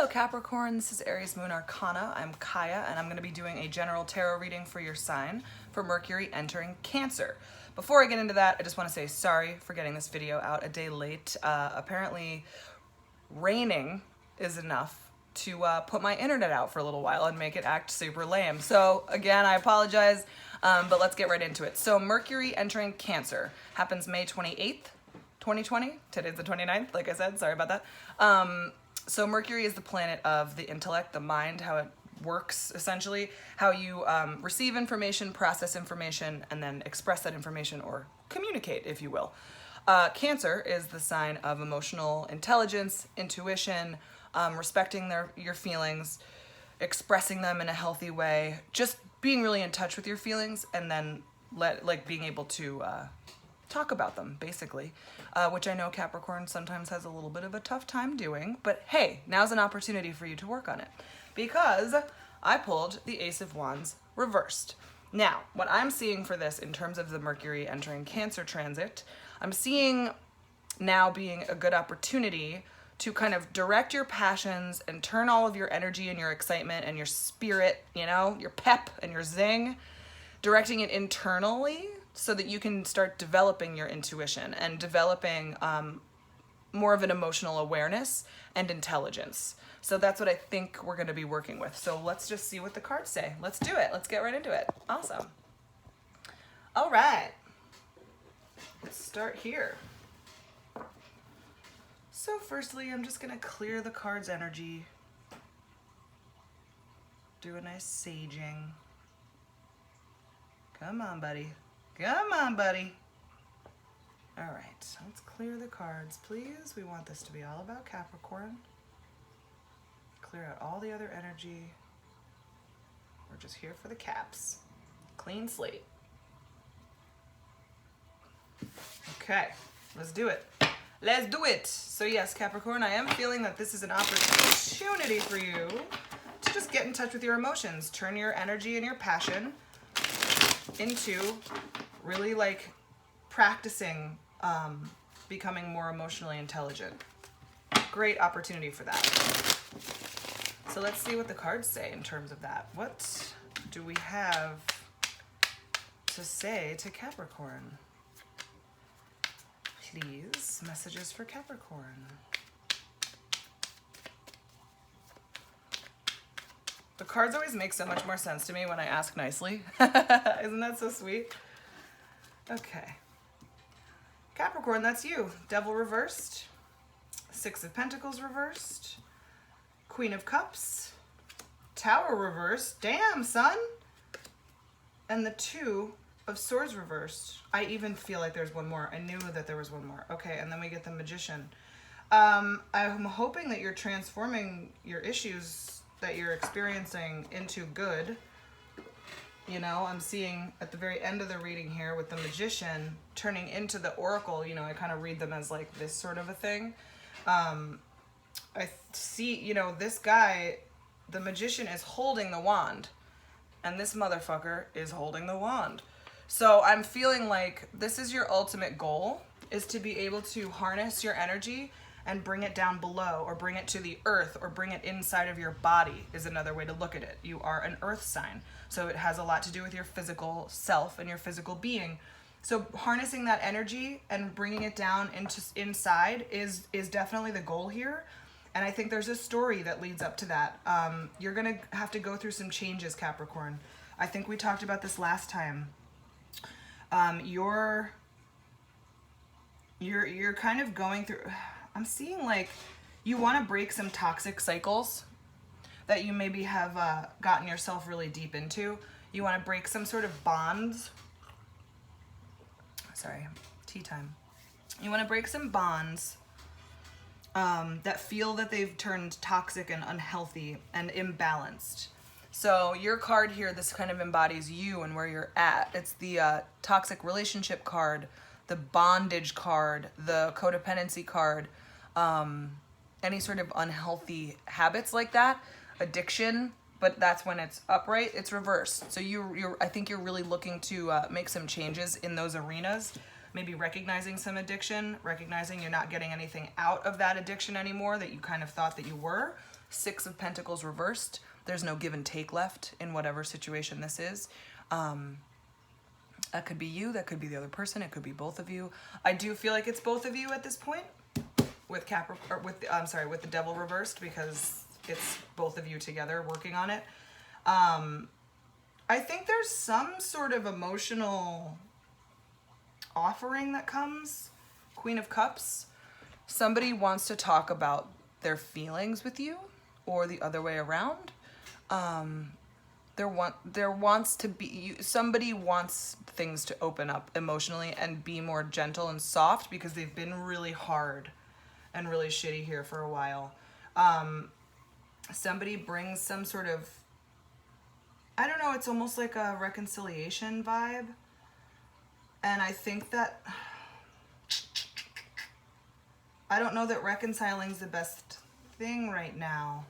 Hello Capricorn, this is Aries Moon Arcana. I'm Kaya and I'm going to be doing a general tarot reading for your sign for Mercury entering Cancer. Before I get into that, I just want to say sorry for getting this video out a day late. Apparently raining is enough to put my internet out for a little while and make it act super lame. So again, I apologize, but let's get right into it. So Mercury entering Cancer happens May 28th, 2020. Today's the 29th, like I said, sorry about that. So Mercury is the planet of the intellect, the mind, how it works, essentially, how you receive information, process information, and then express that information or communicate, if you will. Cancer is the sign of emotional intelligence, intuition, respecting your feelings, expressing them in a healthy way, just being really in touch with your feelings, and then being able to talk about them, basically, which I know Capricorn sometimes has a little bit of a tough time doing, but hey, now's an opportunity for you to work on it, because I pulled the Ace of Wands reversed. Now, what I'm seeing for this in terms of the Mercury entering Cancer transit, I'm seeing now being a good opportunity to kind of direct your passions and turn all of your energy and your excitement and your spirit, you know, your pep and your zing, directing it internally, so that you can start developing your intuition and developing more of an emotional awareness and intelligence. So that's what I think we're going to be working with. So let's just see what the cards say. Let's do it. Let's get right into it. Awesome. All right. Let's start here. So firstly, I'm just going to clear the card's energy. Do a nice saging. Come on, buddy. Come on, buddy. All right, so let's clear the cards, please. We want this to be all about Capricorn. Clear out all the other energy. We're just here for the caps. Clean slate. Okay, let's do it. Let's do it. So yes, Capricorn, I am feeling that this is an opportunity for you to just get in touch with your emotions. Turn your energy and your passion into really practicing becoming more emotionally intelligent. Great opportunity for that. So let's see what the cards say in terms of that. What do we have to say to Capricorn? Please, messages for Capricorn. The cards always make so much more sense to me when I ask nicely. Isn't that so sweet? Okay. Capricorn, that's you. Devil reversed. Six of Pentacles reversed. Queen of Cups. Tower reversed. Damn, son! And the Two of Swords reversed. I even feel like there's one more. I knew that there was one more. Okay, and then we get the Magician. I'm hoping that you're transforming your issues that you're experiencing into good. You know, I'm seeing at the very end of the reading here with the Magician turning into the Oracle. You know, I kind of read them as like this sort of a thing. I see, you know, this guy, the Magician, is holding the wand, and this motherfucker is holding the wand. So I'm feeling like this is your ultimate goal, is to be able to harness your energy and bring it down below, or bring it to the earth, or bring it inside of your body, is another way to look at it. You are an earth sign, so it has a lot to do with your physical self and your physical being. So harnessing that energy and bringing it down into inside is definitely the goal here. And I think there's a story that leads up to that. You're gonna have to go through some changes, Capricorn. I think we talked about this last time. You're kind of going through, I'm seeing like you want to break some toxic cycles that you maybe have gotten yourself really deep into. You want to break some sort of bonds. Sorry, tea time. You want to break some bonds that feel that they've turned toxic and unhealthy and imbalanced. So your card here, this kind of embodies you and where you're at. It's the toxic relationship card, the bondage card, the codependency card, any sort of unhealthy habits like that, addiction, but that's when it's upright, it's reversed. So I think you're really looking to make some changes in those arenas maybe recognizing some addiction, recognizing you're not getting anything out of that addiction anymore that you kind of thought that you were. Six of Pentacles reversed. There's no give and take left in whatever situation this is. That could be you, that could be the other person, it could be both of you. I do feel like it's both of you at this point with Capricorn, or with the Devil reversed, because it's both of you together working on it. I think there's some sort of emotional offering that comes. Queen of Cups. Somebody wants to talk about their feelings with you, or the other way around. There wants to be, somebody wants things to open up emotionally and be more gentle and soft, because they've been really hard and really shitty here for a while. Somebody brings some sort of, I don't know, it's almost like a reconciliation vibe. And I think that, I don't know that reconciling is the best thing right now.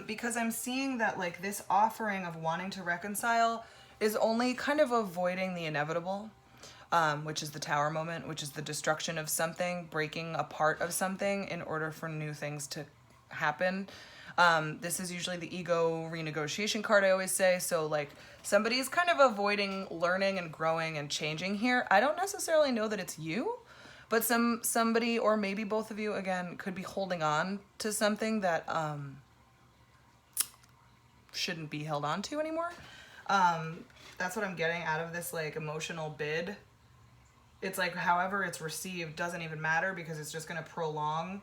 Because I'm seeing that like this offering of wanting to reconcile is only kind of avoiding the inevitable, which is the Tower moment, which is the destruction of something, breaking apart of something in order for new things to happen. This is usually the ego renegotiation card, I always say. So like somebody's kind of avoiding learning and growing and changing here. I don't necessarily know that it's you, but somebody, or maybe both of you, again, could be holding on to something that shouldn't be held on to anymore. That's what I'm getting out of this like emotional bid. It's like however it's received doesn't even matter, because it's just going to prolong.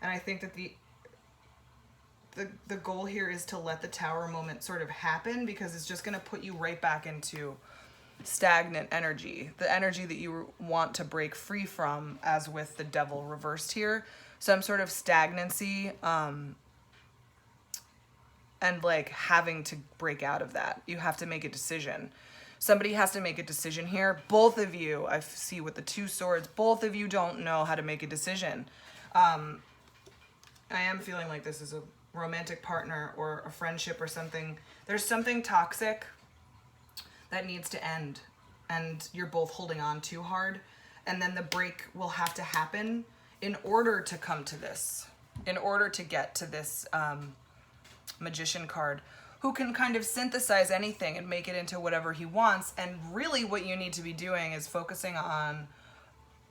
And I think that the goal here is to let the Tower moment sort of happen, because it's just going to put you right back into stagnant energy, the energy that you want to break free from, as with the Devil reversed here. Some sort of stagnancy, and like having to break out of that. You have to make a decision. Somebody has to make a decision here. Both of you, I see with the Two Swords, both of you don't know how to make a decision. I am feeling like this is a romantic partner or a friendship or something. There's something toxic that needs to end, and you're both holding on too hard. And then the break will have to happen in order to come to this, in order to get to this Magician card, who can kind of synthesize anything and make it into whatever he wants. And really what you need to be doing is focusing on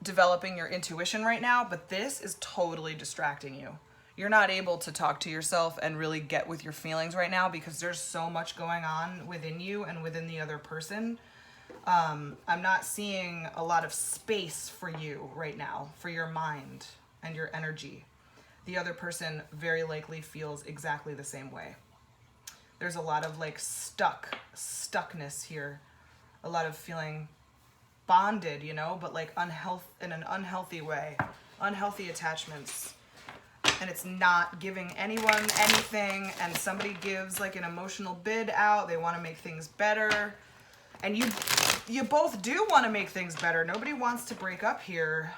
developing your intuition right now, but this is totally distracting you. You're not able to talk to yourself and really get with your feelings right now, because there's so much going on within you and within the other person. I'm not seeing a lot of space for you right now, for your mind and your energy. The other person very likely feels exactly the same way. There's a lot of like stuckness here. A lot of feeling bonded, you know, but like in an unhealthy way. Unhealthy attachments. And it's not giving anyone anything, and somebody gives like an emotional bid out. They want to make things better. And you both do want to make things better. Nobody wants to break up here.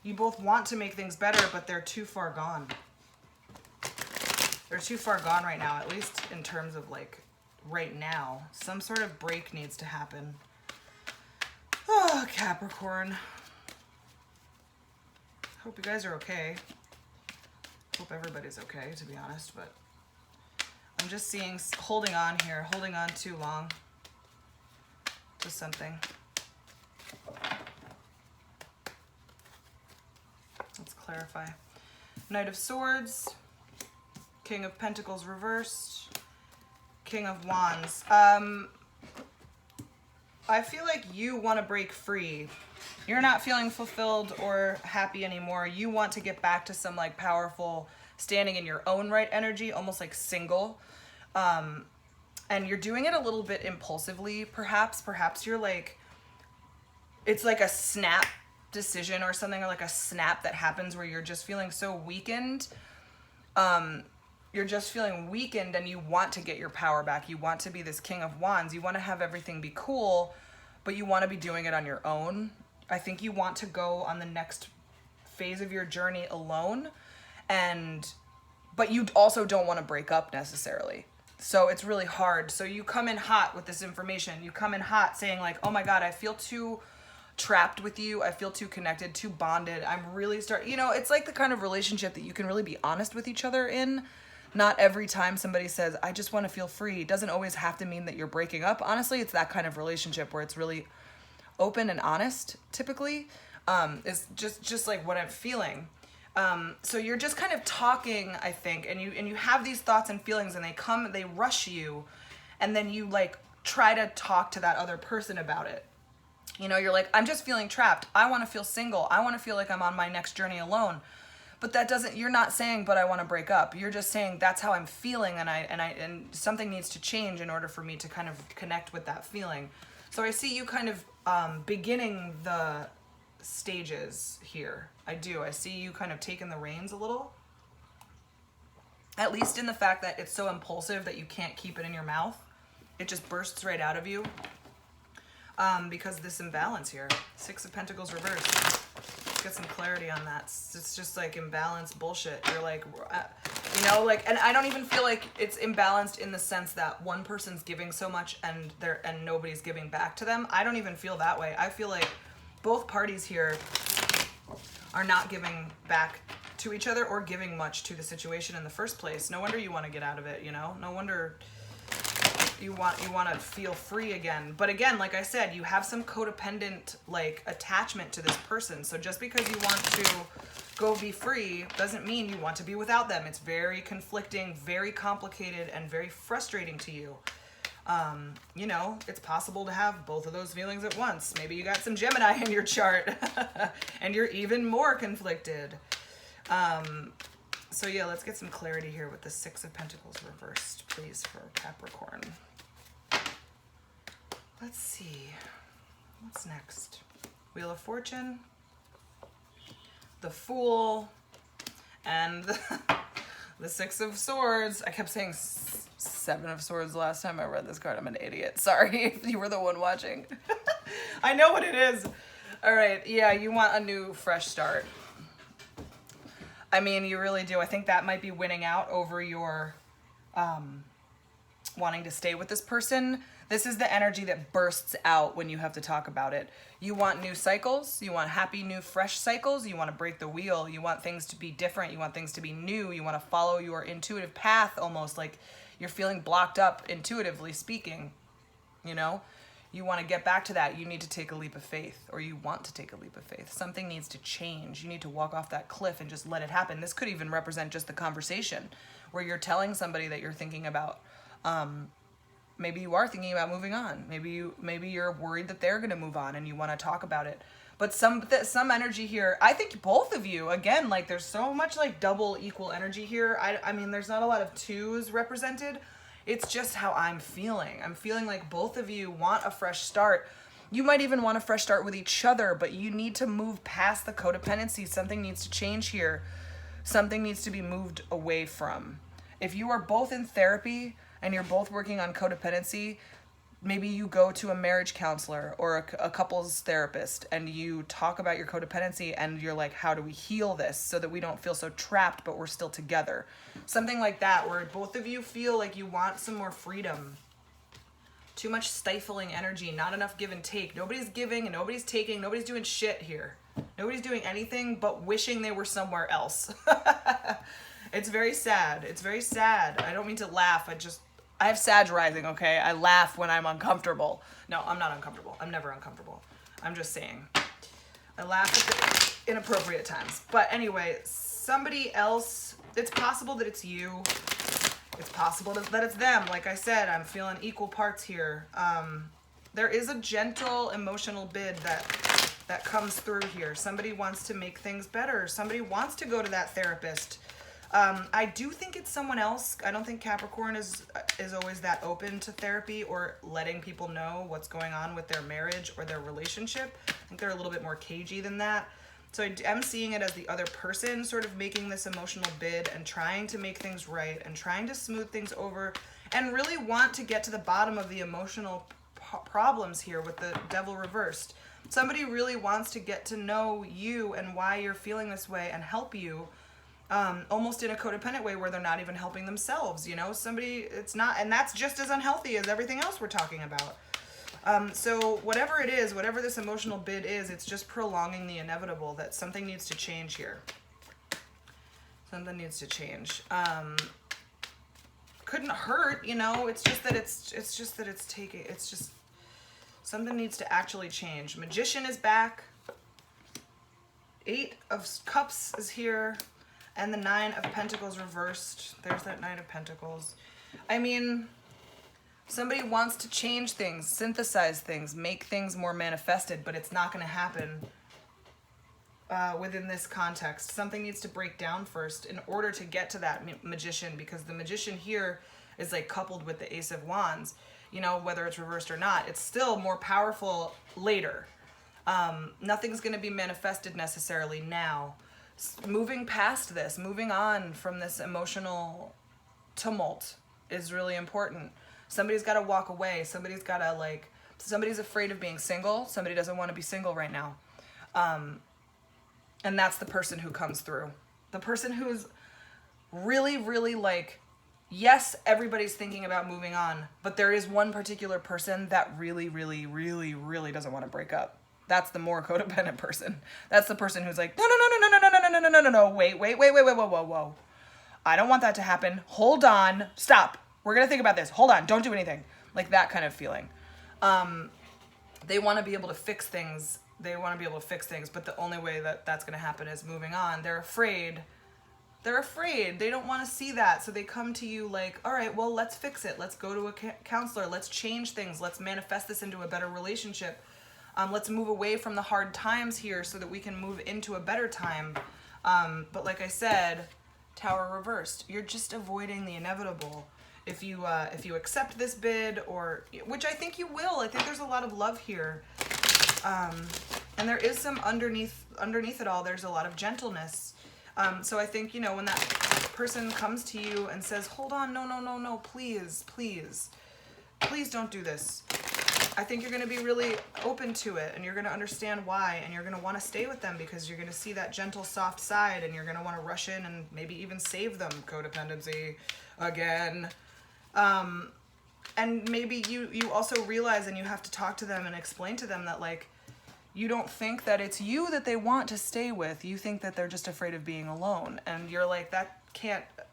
You both want to make things better, but they're too far gone. They're too far gone right now, at least in terms of like right now. Some sort of break needs to happen. Oh, Capricorn. Hope you guys are okay. Hope everybody's okay, to be honest, but I'm just seeing holding on here, holding on too long to something. Let's clarify. Knight of Swords, King of Pentacles reversed, King of Wands. I feel like you want to break free. You're not feeling fulfilled or happy anymore. You want to get back to some like powerful, standing in your own right energy, almost like single. And you're doing it a little bit impulsively, perhaps. Perhaps you're like, it's like a snap decision or something, or like a snap that happens where you're just feeling so weakened. You're just feeling weakened, and you want to get your power back. You want to be this King of Wands. You want to have everything be cool, but you want to be doing it on your own. I think you want to go on the next phase of your journey alone, but you also don't want to break up necessarily. So it's really hard. So you come in hot with this information. You come in hot saying like, oh my God, I feel too trapped with you. I feel too connected, too bonded. I'm really you know, it's like the kind of relationship that you can really be honest with each other in. Not every time somebody says, I just want to feel free, it doesn't always have to mean that you're breaking up. Honestly, it's that kind of relationship where it's really open and honest, typically, is just like what I'm feeling. So you're just kind of talking, I think, and you have these thoughts and feelings, and they rush you, and then you like try to talk to that other person about it. You know, you're like, I'm just feeling trapped. I want to feel single. I want to feel like I'm on my next journey alone. But that doesn't, you're not saying, but I want to break up. You're just saying that's how I'm feeling, and something needs to change in order for me to kind of connect with that feeling. So I see you kind of beginning the stages here. I do. I see you kind of taking the reins a little. At least in the fact that it's so impulsive that you can't keep it in your mouth. It just bursts right out of you. Because this imbalance here. 6 of Pentacles reversed. Let's get some clarity on that. It's just like imbalanced bullshit. You're like, you know, like, and I don't even feel like it's imbalanced in the sense that one person's giving so much and nobody's giving back to them. I don't even feel that way. I feel like both parties here are not giving back to each other or giving much to the situation in the first place. No wonder you want to get out of it, you know? No wonder you want to feel free again. But again, like I said, you have some codependent like attachment to this person. So just because you want to go be free doesn't mean you want to be without them. It's very conflicting, very complicated, and very frustrating to you. You know, it's possible to have both of those feelings at once. Maybe you got some Gemini in your chart and you're even more conflicted. So yeah, let's get some clarity here with the 6 of Pentacles reversed, please, for Capricorn. Let's see. What's next? Wheel of Fortune, the Fool, and the 6 of Swords. I kept saying 7 of Swords last time I read this card. I'm an idiot. Sorry if you were the one watching. I know what it is. All right. Yeah, you want a new, fresh start. I mean, you really do. I think that might be winning out over your wanting to stay with this person. This is the energy that bursts out when you have to talk about it. You want new cycles. You want happy, new, fresh cycles. You want to break the wheel. You want things to be different. You want things to be new. You want to follow your intuitive path, almost like you're feeling blocked up intuitively speaking, you know? You want to get back to that. You need to take a leap of faith, or you want to take a leap of faith. Something needs to change. You need to walk off that cliff and just let it happen. This could even represent just the conversation where you're telling somebody that you're thinking about, maybe you are thinking about moving on. Maybe you're worried that they're going to move on and you want to talk about it. But some energy here, I think both of you, again, like there's so much like double equal energy here. I mean, there's not a lot of 2s represented. It's just how I'm feeling. I'm feeling like both of you want a fresh start. You might even want a fresh start with each other, but you need to move past the codependency. Something needs to change here. Something needs to be moved away from. If you are both in therapy and you're both working on codependency, maybe you go to a marriage counselor or a couples therapist and you talk about your codependency and you're like, how do we heal this so that we don't feel so trapped but we're still together? Something like that, where both of you feel like you want some more freedom. Too much stifling energy, not enough give and take. Nobody's giving and nobody's taking. Nobody's doing shit here. Nobody's doing anything but wishing they were somewhere else. It's very sad. It's very sad. I don't mean to laugh. I have Sag rising, okay? I laugh when I'm uncomfortable. No, I'm not uncomfortable. I'm never uncomfortable. I'm just saying. I laugh at the inappropriate times. But anyway, somebody else, it's possible that it's you. It's possible that it's them. Like I said, I'm feeling equal parts here. There is a gentle emotional bid that comes through here. Somebody wants to make things better. Somebody wants to go to that therapist. I do think it's someone else. I don't think Capricorn is always that open to therapy or letting people know what's going on with their marriage or their relationship. I think they're a little bit more cagey than that. So I'm seeing it as the other person sort of making this emotional bid and trying to make things right and trying to smooth things over and really want to get to the bottom of the emotional problems here with the Devil reversed. Somebody really wants to get to know you and why you're feeling this way and help you. Almost in a codependent way where they're not even helping themselves, you know? Somebody, it's not, and that's just as unhealthy as everything else we're talking about. So whatever it is, whatever this emotional bid is, it's just prolonging the inevitable, that something needs to change here. Something needs to change. Couldn't hurt, you know, it's just that it's just something needs to actually change. Magician is back. 8 of Cups is here. And the 9 of Pentacles reversed. There's that 9 of Pentacles. I mean, somebody wants to change things, synthesize things, make things more manifested, but it's not going to happen within this context. Something needs to break down first in order to get to that Magician, because the Magician here is like coupled with the Ace of Wands. You know, whether it's reversed or not, it's still more powerful later. Nothing's going to be manifested necessarily now. Moving past this, moving on from this emotional tumult is really important. Somebody's got to walk away. Somebody's got to, like, somebody's afraid of being single. Somebody doesn't want to be single right now. And that's the person who comes through. The person who's really, really like, yes, everybody's thinking about moving on, but there is one particular person that really, really, really, really doesn't want to break up. That's the more codependent person. That's the person who's like, no, wait, whoa. I don't want that to happen. Hold on, stop. We're gonna think about this. Hold on, don't do anything. Like that kind of feeling. They want to be able to fix things. But the only way that that's gonna happen is moving on. They're afraid. They don't want to see that. So they come to you like, all right, well, let's fix it. Let's go to a counselor. Let's change things. Let's manifest this into a better relationship. Let's move away from the hard times here so that we can move into a better time. But like I said, Tower reversed. You're just avoiding the inevitable. If you accept this bid, or which I think you will, I think there's a lot of love here, and there is some underneath it all. There's a lot of gentleness. So I think, you know, when that person comes to you and says, "Hold on, no, please don't do this," I think you're going to be really open to it, and you're going to understand why, and you're going to want to stay with them because you're going to see that gentle, soft side, and you're going to want to rush in and maybe even save them. Codependency again. And maybe you also realize, and you have to talk to them and explain to them that, like, you don't think that it's you that they want to stay with. You think that they're just afraid of being alone. And you're like,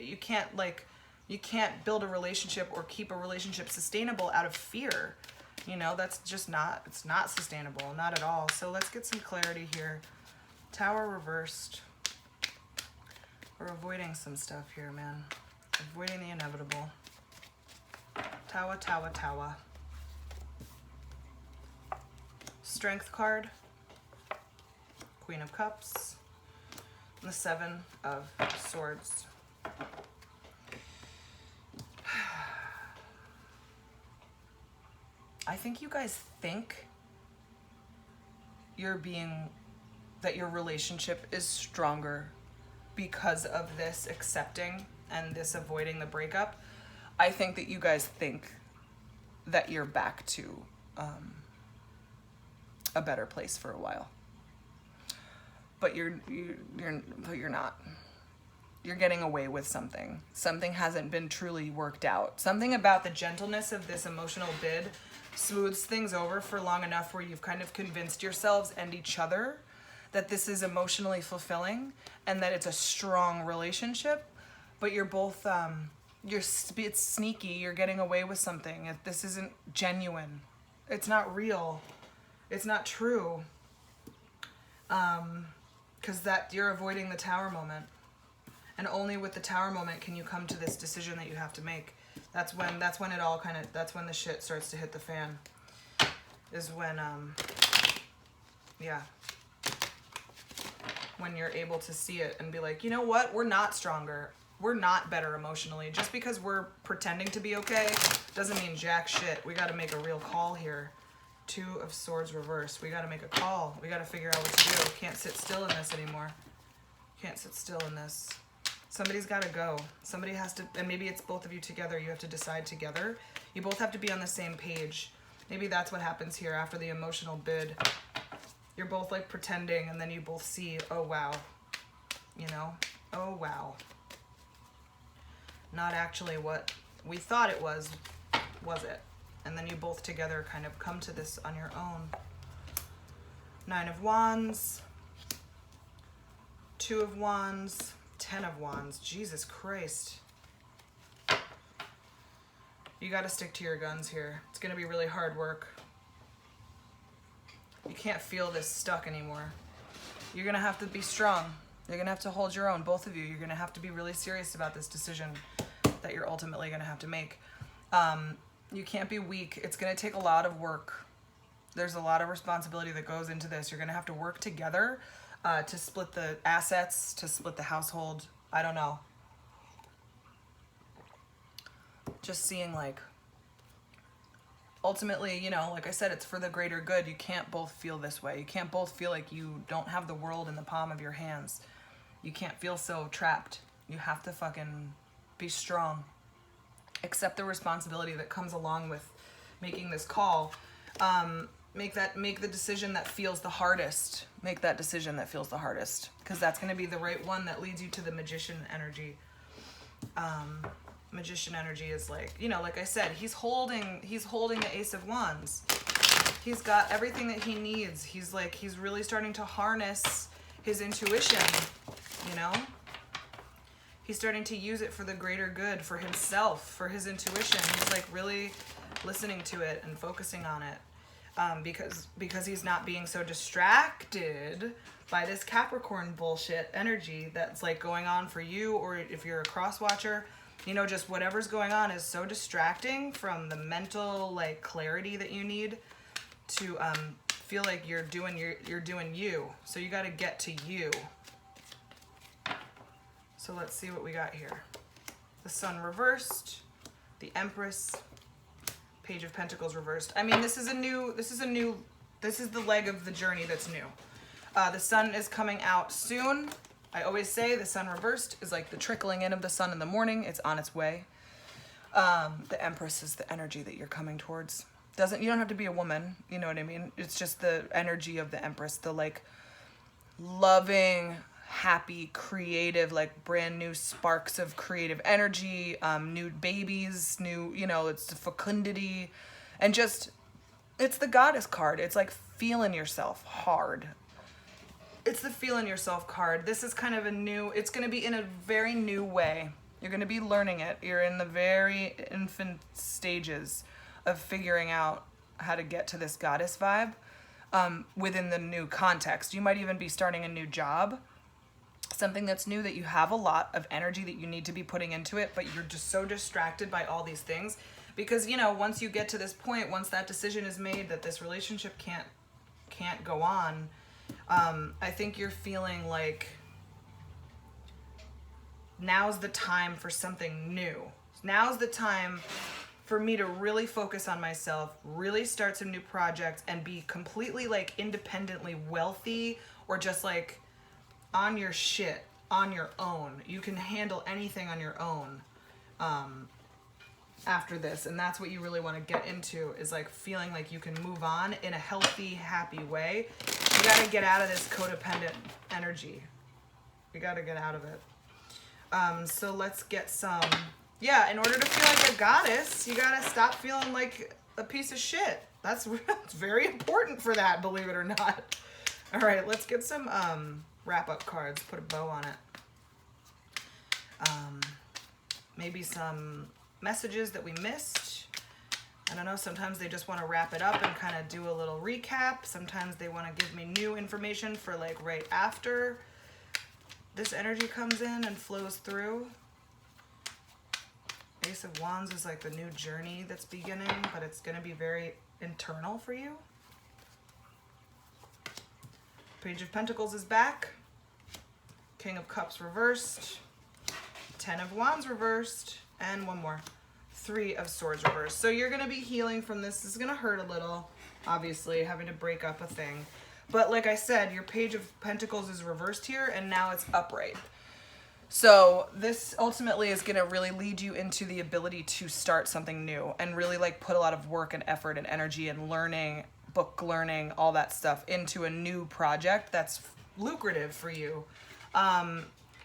you can't build a relationship or keep a relationship sustainable out of fear. You know, that's just it's not sustainable, not at all. So let's get some clarity here. Tower reversed. We're avoiding some stuff here, man. Avoiding the inevitable. Tower. Strength card. Queen of Cups. And the 7 of Swords. I think you guys think that your relationship is stronger because of this accepting and this avoiding the breakup. I think that you guys think that you're back to a better place for a while, but you're not. You're getting away with something. Something hasn't been truly worked out. Something about the gentleness of this emotional bid smooths things over for long enough where you've kind of convinced yourselves and each other that this is emotionally fulfilling and that it's a strong relationship, but you're both, it's sneaky. You're getting away with something. This isn't genuine. It's not real. It's not true. Because you're avoiding the Tower moment. And only with the Tower moment can you come to this decision that you have to make. That's when it all that's when the shit starts to hit the fan. Is when, when you're able to see it and be like, you know what? We're not stronger. We're not better emotionally. Just because we're pretending to be okay doesn't mean jack shit. We got to make a real call here. 2 of Swords reversed. We got to make a call. We got to figure out what to do. Can't sit still in this anymore. Can't sit still in this. Somebody's got to go. Somebody has to, and maybe it's both of you together. You have to decide together. You both have to be on the same page. Maybe that's what happens here after the emotional bid. You're both like pretending, and then you both see, oh wow. You know? Oh wow. Not actually what we thought it was it? And then you both together kind of come to this on your own. 9 of Wands, 2 of Wands, 10 of Wands. Jesus Christ. You got to stick to your guns here. It's going to be really hard work. You can't feel this stuck anymore. You're going to have to be strong. You're going to have to hold your own, both of you. You're going to have to be really serious about this decision that you're ultimately going to have to make. You can't be weak. It's going to take a lot of work. There's a lot of responsibility that goes into this. You're going to have to work together to split the assets, to split the household. I don't know. Just seeing like, ultimately, you know, like I said, it's for the greater good. You can't both feel this way. You can't both feel like you don't have the world in the palm of your hands. You can't feel so trapped. You have to fucking be strong. Accept the responsibility that comes along with making this call. Make the decision that feels the hardest. Make that decision that feels the hardest, because that's going to be the right one that leads you to the magician energy. Magician energy is like, you know, like I said, he's holding the Ace of Wands. He's got everything that he needs. He's really starting to harness his intuition, you know? He's starting to use it for the greater good, for himself, for his intuition. He's like really listening to it and focusing on it, because he's not being so distracted by this Capricorn bullshit energy that's like going on for you, or if you're a cross watcher, you know, just whatever's going on is so distracting from the mental like clarity that you need to feel like you're doing you. So you got to get to you. So let's see what we got here. The Sun reversed, the Empress, Page of Pentacles reversed. I mean, this is the leg of the journey that's new. The Sun is coming out soon. I always say the Sun reversed is like the trickling in of the sun in the morning. It's on its way. The Empress is the energy that you're coming towards. You don't have to be a woman, you know what I mean? It's just the energy of the Empress, the like loving, happy, creative, like brand new sparks of creative energy, new babies, new, you know, it's the fecundity, and just, it's the Goddess card. It's like feeling yourself hard. It's the feeling yourself card. This is kind of it's going to be in a very new way. You're going to be learning it. You're in the very infant stages of figuring out how to get to this Goddess vibe within the new context. You might even be starting a new job, something that's new, that you have a lot of energy that you need to be putting into it, but you're just so distracted by all these things. Because, you know, once you get to this point, once that decision is made that this relationship can't go on, I think you're feeling like now's the time for something new. Now's the time for me to really focus on myself, really start some new projects, and be completely like independently wealthy, or just like on your shit, on your own. You can handle anything on your own after this. And that's what you really want to get into, is like feeling like you can move on in a healthy, happy way. You got to get out of this codependent energy. You got to get out of it. So let's get some, in order to feel like a goddess, you got to stop feeling like a piece of shit. That's very important for that, believe it or not. All right, let's get some wrap-up cards, put a bow on it. Maybe some messages that we missed. I don't know, sometimes they just want to wrap it up and kind of do a little recap. Sometimes they want to give me new information for like right after this energy comes in and flows through. Ace of Wands is like the new journey that's beginning, but it's going to be very internal for you. Page of Pentacles is back. King of Cups reversed. 10 of Wands reversed. And one more. 3 of Swords reversed. So you're going to be healing from this. This is going to hurt a little, obviously, having to break up a thing. But like I said, your Page of Pentacles is reversed here, and now it's upright. So this ultimately is going to really lead you into the ability to start something new and really like put a lot of work and effort and energy and learning, book learning, all that stuff into a new project that's lucrative for you.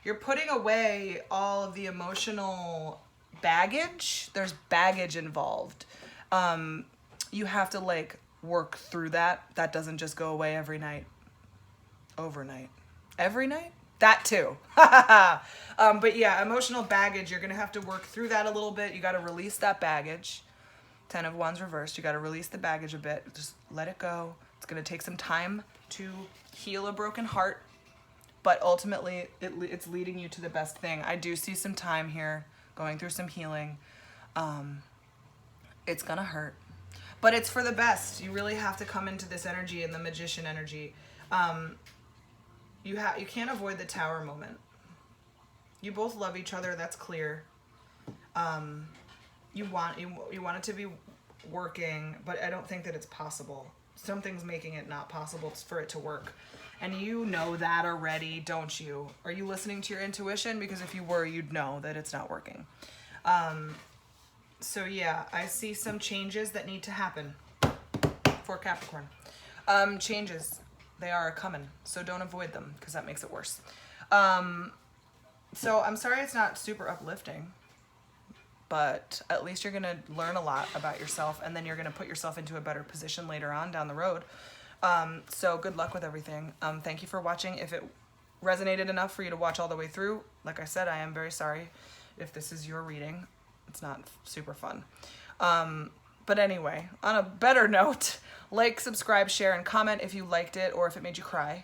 You're putting away all of the emotional baggage. There's baggage involved. You have to like work through that. That doesn't just go away every night. Overnight. Every night? That too. But yeah, emotional baggage, you're going to have to work through that a little bit. You got to release that baggage. 10 of Wands reversed. You got to release the baggage a bit. Just let it go. It's going to take some time to heal a broken heart, but ultimately it's leading you to the best thing. I do see some time here going through some healing. It's going to hurt, but it's for the best. You really have to come into this energy and the magician energy. You can't avoid the tower moment. You both love each other. That's clear. You want it to be working, but I don't think that it's possible. Something's making it not possible for it to work. And you know that already, don't you? Are you listening to your intuition? Because if you were, you'd know that it's not working. So yeah, I see some changes that need to happen for Capricorn. Changes, they are coming. So don't avoid them because that makes it worse. So I'm sorry it's not super uplifting, but at least you're going to learn a lot about yourself, and then you're going to put yourself into a better position later on down the road. So good luck with everything. Thank you for watching. If it resonated enough for you to watch all the way through, like I said, I am very sorry if this is your reading. It's not super fun. But anyway, on a better note, like, subscribe, share, and comment if you liked it or if it made you cry.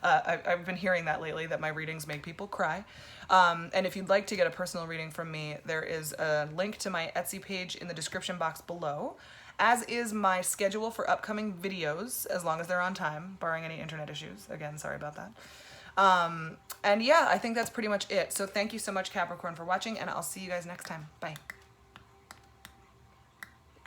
I've been hearing that lately, that my readings make people cry. And if you'd like to get a personal reading from me, there is a link to my Etsy page in the description box below, as is my schedule for upcoming videos, as long as they're on time, barring any internet issues. Again, sorry about that. And yeah, I think that's pretty much it. So thank you so much, Capricorn, for watching, and I'll see you guys next time. Bye.